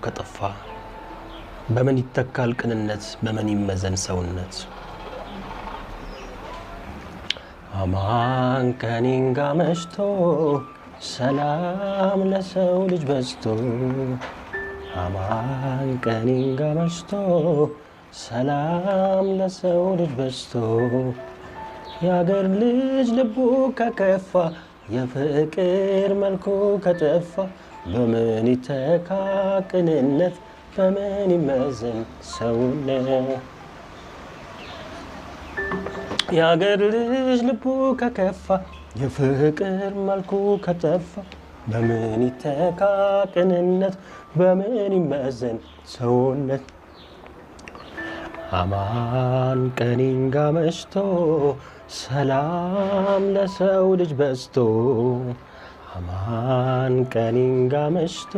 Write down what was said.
ከጠፋ በምን ይተካል ቅንነት በምን ይመዘን ሰውነት አማን ከኒንጋ መሽቶ ሰላም ለሰው ልጅ በስቶ አማን ከኒንጋ መሽቶ ሰላም ለሰው ልጅ በስቶ ያገር ልጅ ልቡ ከከፋ የፍቅር መልኩ ከጠፋ በምን ይተካ ቅንነት በምን ይመዘን ሰውነት ያገር ልጅ ልቡ ከከፋ የፍቅር መልኩ ከጠፋ በምን ይተካ ቅንነት በምን ይመዘን ሰውነት አማን ከኒንጋ መሽቶ ሰላም ለሰው ልጅ በስቶ አማን ከኒንጋ መሽቶ